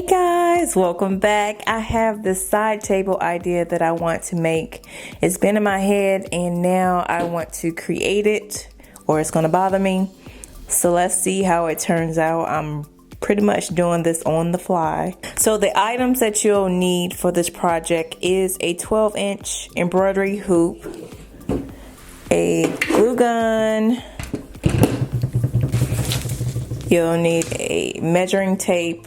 Hey guys, welcome back. I have this side table idea that I want to make. It's been in my head and now I want to create it or it's going to bother me. So let's see how it turns out. I'm pretty much doing this on the fly. So the items that you'll need for this project is a 12-inch embroidery hoop, a glue gun, you'll need a measuring tape,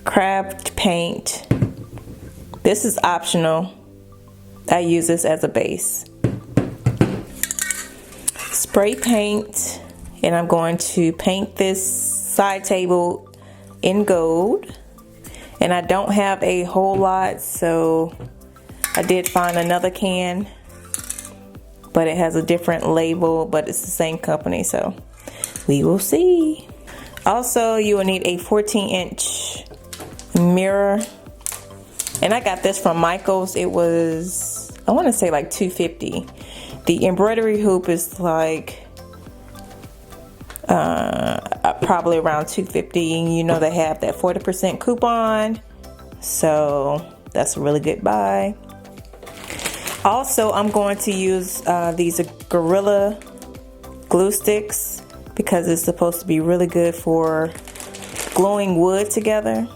craft paint. This is optional. I use this as a base. Spray paint, and I'm going to paint this side table in gold. And I don't have a whole lot, so I did find another can, but it has a different label, but it's the same company, so we will see. Also, you will need a 14-inch mirror, and I got this from Michael's. It was, I want to say, like $2.50. The embroidery hoop is like probably around $2.50. You know, they have that 40% coupon, so that's a really good buy. Also, I'm going to use these Gorilla glue sticks because it's supposed to be really good for gluing wood together.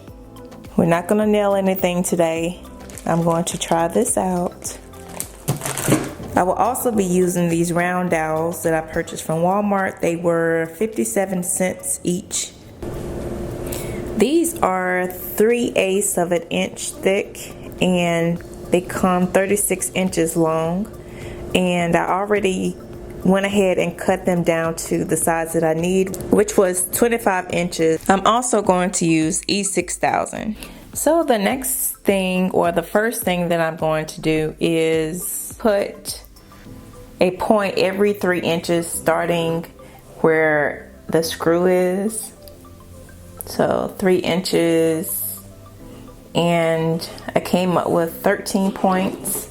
We're not going to nail anything today. I'm going to try this out. I will also be using these round dowels that I purchased from Walmart. They were 57 cents each. These are 3/8 of an inch thick and they come 36 inches long. And I already went ahead and cut them down to the size that I need, which was 25 inches. I'm also going to use E6000. So the next thing, or the first thing that I'm going to do is put a point every 3 inches starting where the screw is. So 3 inches, and I came up with 13 points.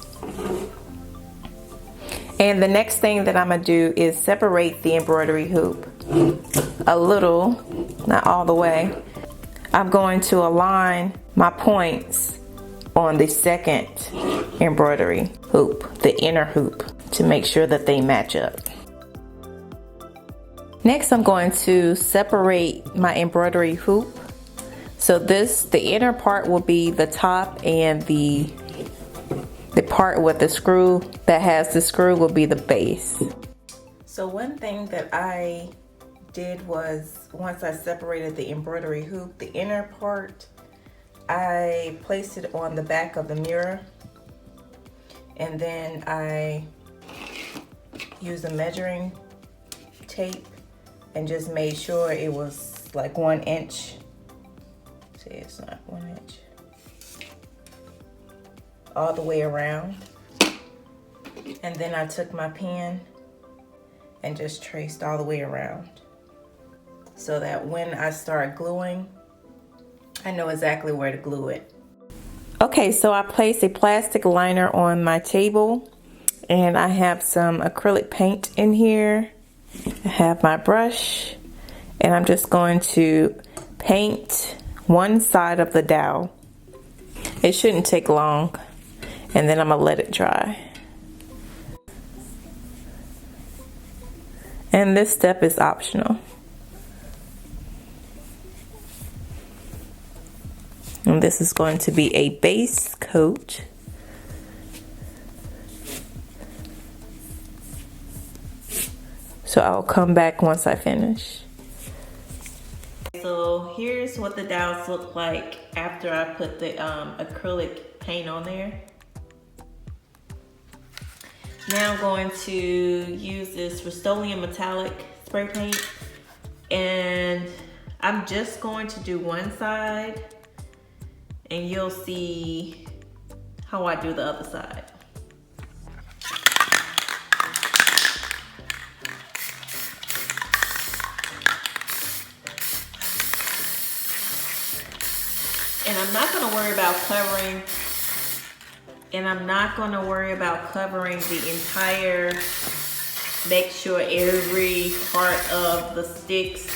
And the next thing that I'm gonna do is separate the embroidery hoop a little, not all the way. I'm going to align my points on the second embroidery hoop, the inner hoop, to make sure that they match up. Next, I'm going to separate my embroidery hoop. So the inner part will be the top, and the part with the screw that has the screw will be the base. So one thing that I did was, once I separated the embroidery hoop, the inner part, I placed it on the back of the mirror, and then I used a measuring tape and just made sure it was like 1 inch. See, it's not 1 inch. All the way around. And then I took my pen and just traced all the way around, so that when I start gluing, I know exactly where to glue it. Okay, so I placed a plastic liner on my table, and I have some acrylic paint in here. I have my brush, and I'm just going to paint one side of the dowel. It shouldn't take long, and then I'm gonna let it dry. And this step is optional. And this is going to be a base coat. So I'll come back once I finish. So here's what the dowels look like after I put the acrylic paint on there. Now I'm going to use this Rustoleum metallic spray paint, and I'm just going to do one side, and you'll see how I do the other side. And I'm not gonna worry about covering the entire, make sure every part of the sticks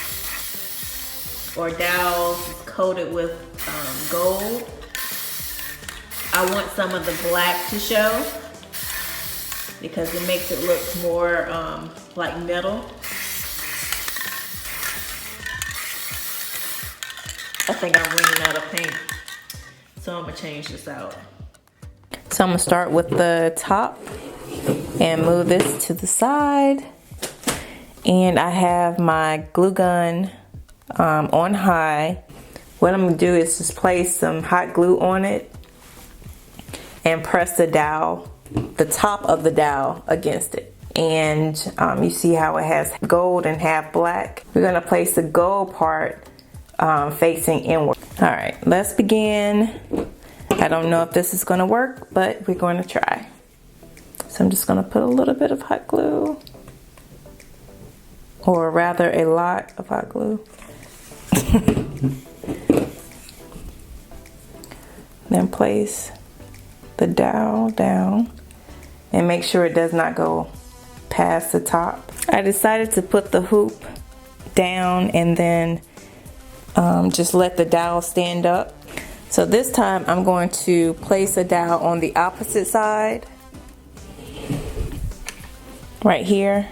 or dowels coated with gold. I want some of the black to show because it makes it look more like metal. I think I'm running out of paint, so I'm gonna change this out. So I'm gonna start with the top and move this to the side. And I have my glue gun on high. What I'm gonna do is just place some hot glue on it and press the dowel, the top of the dowel against it. And you see how it has gold and half black. We're gonna place the gold part facing inward. All right, let's begin. I don't know if this is gonna work, but we're going to try. So I'm just gonna put a little bit of hot glue, or rather a lot of hot glue. Then place the dowel down and make sure it does not go past the top. I decided to put the hoop down and then just let the dowel stand up. So this time I'm going to place a dowel on the opposite side, right here.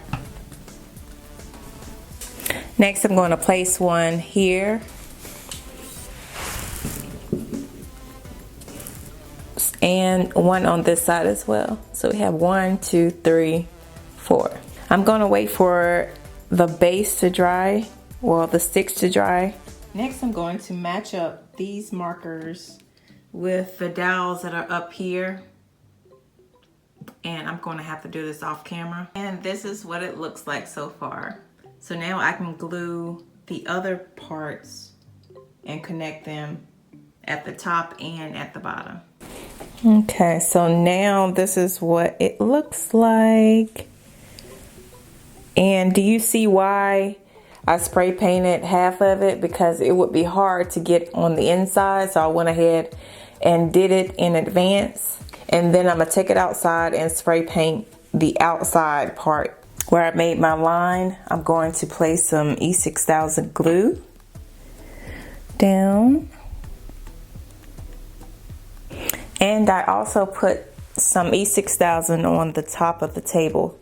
Next I'm going to place one here. And one on this side as well. So we have 1, 2, 3, 4. I'm going to wait for the base to dry, well, the sticks to dry. Next I'm going to match up these markers with the dowels that are up here. And I'm going to have to do this off camera. And this is what it looks like so far. So now I can glue the other parts and connect them at the top and at the bottom. Okay, so now this is what it looks like. And do you see why I spray painted half of it? Because it would be hard to get on the inside, so I went ahead and did it in advance. And then I'm gonna take it outside and spray paint the outside part. Where I made my line, I'm going to place some E6000 glue down. And I also put some E6000 on the top of the table.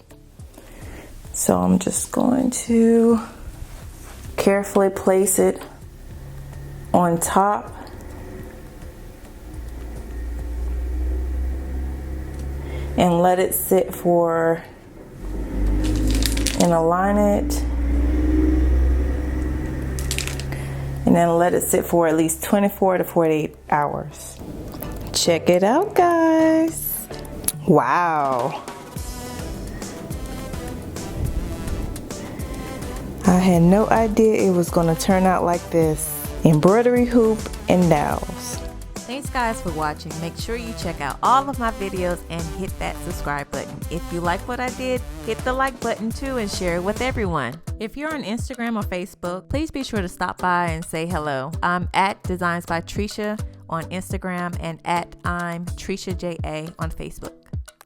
So I'm just going to carefully place it on top. And let it sit for, and align it. And then let it sit for at least 24 to 48 hours. Check it out, guys. Wow. I had no idea it was going to turn out like this. Embroidery hoop and dowels. Thanks guys for watching. Make sure you check out all of my videos and hit that subscribe button. If you like what I did, hit the like button too and share it with everyone. If you're on Instagram or Facebook, please be sure to stop by and say hello. I'm at Designs by Trisha on Instagram and at I'm Trisha JA on Facebook.